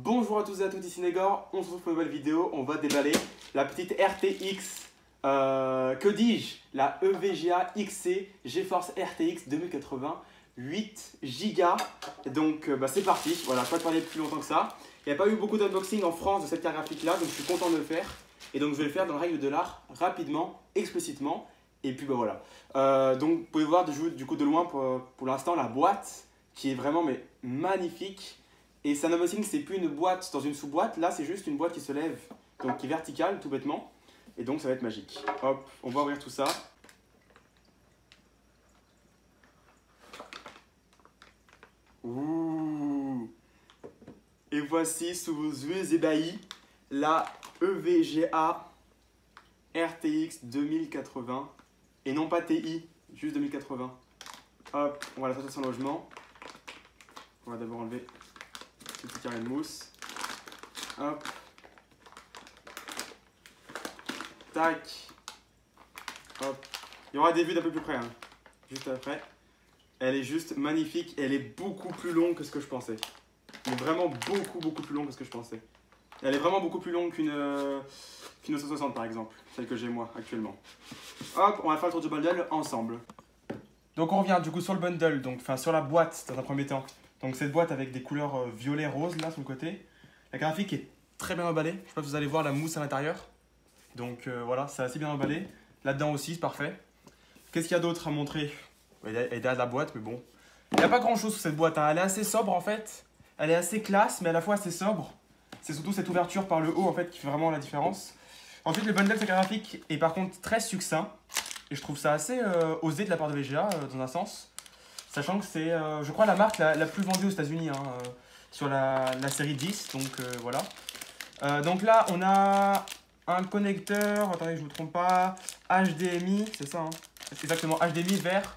Bonjour à tous et à toutes, ici Négor, on se retrouve pour une nouvelle vidéo, on va déballer la petite RTX, que dis-je, la EVGA XC GeForce RTX 2080, 8 Go, donc c'est parti, voilà, pas de parler plus longtemps que ça. Il n'y a pas eu beaucoup d'unboxing en France de cette carte graphique là, donc je suis content de le faire. Et donc je vais le faire dans la règle de l'art, rapidement, explicitement, et puis voilà. Donc vous pouvez voir du coup de loin pour l'instant la boîte, qui est vraiment magnifique. Et c'est un unboxing, c'est plus une boîte dans une sous-boîte, là c'est juste une boîte qui se lève, donc qui est verticale tout bêtement. Et donc ça va être magique. Hop, on va ouvrir tout ça. Ouh. Et voici sous vos yeux ébahis la EVGA RTX 2080. Et non pas TI, juste 2080. Hop, on va la sortir de son logement. On va d'abord enlever ce petit carré de mousse. Hop. Tac. Hop. Il y aura des vues d'un peu plus près, hein, juste après. Elle est juste magnifique. Elle est beaucoup plus longue que ce que je pensais. Elle est vraiment beaucoup plus longue que ce que je pensais. Elle est vraiment beaucoup plus longue qu'une 160 par exemple, celle que j'ai moi actuellement. Hop, on va faire le tour du bundle ensemble. Donc on revient du coup sur le bundle, donc sur la boîte dans un premier temps. Donc cette boîte avec des couleurs violet rose là sur le côté. La graphique est très bien emballée. Je sais pas si vous allez voir la mousse à l'intérieur. Donc voilà, c'est assez bien emballé. Là-dedans aussi, c'est parfait. Qu'est-ce qu'il y a d'autre à montrer? Elle est derrière la boîte, mais bon. Il n'y a pas grand-chose sur cette boîte, hein. Elle est assez sobre en fait. Elle est assez classe, mais à la fois assez sobre. C'est surtout cette ouverture par le haut en fait qui fait vraiment la différence. Ensuite, le bundle de graphique est par contre très succinct. Et je trouve ça assez osé de la part de VGA dans un sens. Sachant que c'est, je crois, la marque la plus vendue aux États-Unis hein, sur la série 10. Donc voilà. Donc là, on a un connecteur, attendez, je ne me trompe pas, HDMI, c'est ça, hein, exactement, HDMI vers,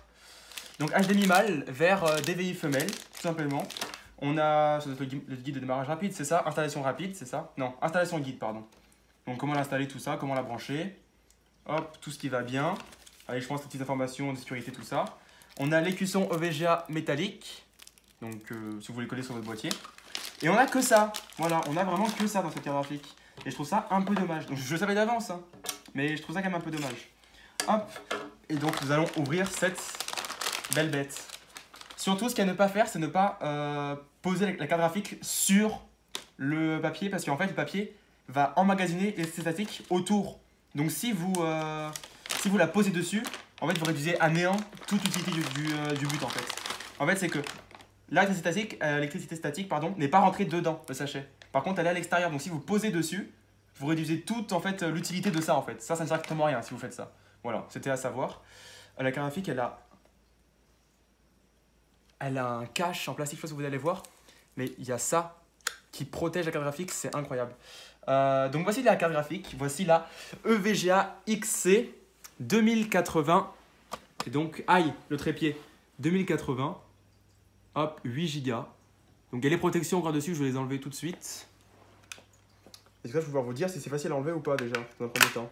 donc HDMI mâle vers DVI femelle, tout simplement. On a le guide de démarrage rapide, c'est ça, installation rapide, c'est ça, non, installation guide, pardon. Donc comment l'installer, tout ça, comment la brancher, hop, tout ce qui va bien. Allez, je pense les petites informations de sécurité, tout ça. On a l'écusson EVGA métallique, donc si vous voulez coller sur votre boîtier. Et on a que ça, voilà, on a vraiment que ça dans cette carte graphique. Et je trouve ça un peu dommage. Donc je le savais d'avance, hein, mais je trouve ça quand même un peu dommage. Hop, et donc nous allons ouvrir cette belle bête. Surtout, ce qu'il y a à ne pas faire, c'est ne pas poser la carte graphique sur le papier, parce qu'en fait, le papier va emmagasiner les statiques autour. Donc si vous la posez dessus, en fait, vous réduisez à néant toute utilité du but, en fait. En fait, c'est que l'électricité statique n'est pas rentrée dedans le sachet. Par contre, elle est à l'extérieur. Donc, si vous posez dessus, vous réduisez toute en fait l'utilité de ça en fait. Ça ne sert strictement à rien si vous faites ça. Voilà, c'était à savoir. La carte graphique, elle a un cache en plastique, je sais pas si vous allez voir, mais il y a ça qui protège la carte graphique, c'est incroyable. Donc voici la carte graphique, voici la EVGA XC 2080. Et donc, aïe, le trépied 2080. Hop, 8 Go. Donc il y a les protections encore dessus, je vais les enlever tout de suite. Est-ce que là, je vais pouvoir vous dire si c'est facile à enlever ou pas déjà, dans un premier temps.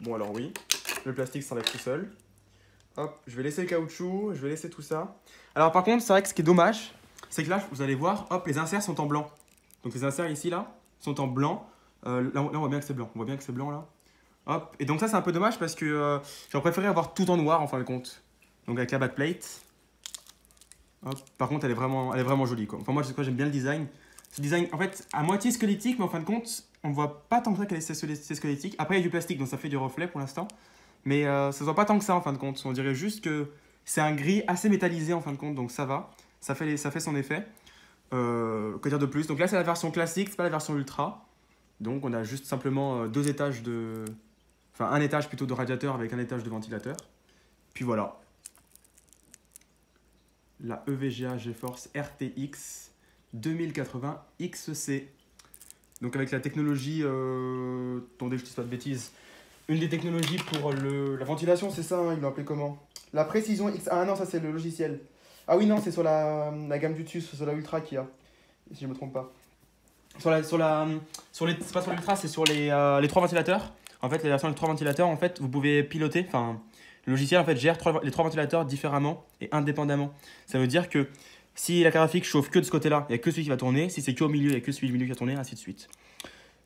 Bon alors oui, le plastique s'enlève tout seul. Hop, je vais laisser le caoutchouc, je vais laisser tout ça. Alors par contre, c'est vrai que ce qui est dommage, c'est que là, vous allez voir, hop, les inserts sont en blanc. Donc les inserts ici, là, sont en blanc. Là, on voit bien que c'est blanc, on voit bien que c'est blanc là. Hop, et donc ça, c'est un peu dommage parce que j'aurais préféré avoir tout en noir en fin de compte. Donc avec la backplate. Hop. Par contre, elle est vraiment jolie, quoi. Enfin, moi, j'aime bien le design. Ce design, en fait, à moitié squelettique, mais en fin de compte, on ne voit pas tant que ça qu'elle est squelettique. Après, il y a du plastique, donc ça fait du reflet pour l'instant. Mais ça ne se voit pas tant que ça, en fin de compte. On dirait juste que c'est un gris assez métallisé, en fin de compte, donc ça va. Ça fait son effet. Que dire de plus? Donc là, c'est la version classique, c'est pas la version ultra. Donc, on a juste simplement deux étages de... Enfin, un étage plutôt de radiateur avec un étage de ventilateur. Puis voilà. La EVGA GeForce RTX 2080 XC. Donc avec la technologie, attendez que je ne dise pas de bêtises, une des technologies pour la ventilation, c'est ça, hein, ils l'ont appelé comment? La précision X. Ah non, ça c'est le logiciel. Ah oui, non, c'est sur la gamme du dessus, sur la Ultra qu'il y a, si je ne me trompe pas. C'est pas sur l'Ultra, c'est sur les 3 ventilateurs. En fait, la version des 3 ventilateurs, en fait, vous pouvez piloter, enfin... Le logiciel en fait gère les 3 ventilateurs différemment et indépendamment. Ça veut dire que Si la carte graphique chauffe que de ce côté-là, il n'y a que celui qui va tourner. Si c'est qu'au milieu, il n'y a que celui du milieu qui va tourner, ainsi de suite.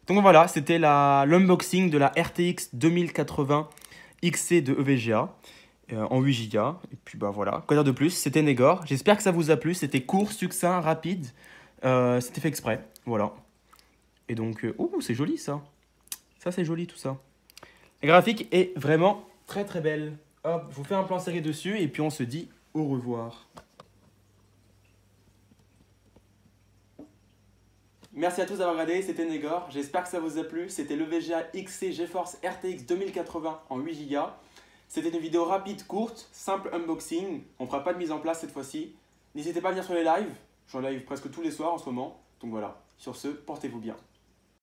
Donc voilà, c'était l'unboxing de la RTX 2080 XC de EVGA en 8 Go. Et puis bah voilà, quoi dire de plus, c'était Negor. J'espère que ça vous a plu, c'était court, succinct, rapide. C'était fait exprès, voilà. Et donc, c'est joli ça. Ça c'est joli tout ça. La graphique est vraiment très très belle. Hop, je vous fais un plan serré dessus et puis on se dit au revoir. Merci à tous d'avoir regardé, c'était Negor, j'espère que ça vous a plu. C'était le VGA XC GeForce RTX 2080 en 8 Go. C'était une vidéo rapide, courte, simple unboxing. On ne fera pas de mise en place cette fois-ci. N'hésitez pas à venir sur les lives, j'en live presque tous les soirs en ce moment. Donc voilà, sur ce, portez-vous bien.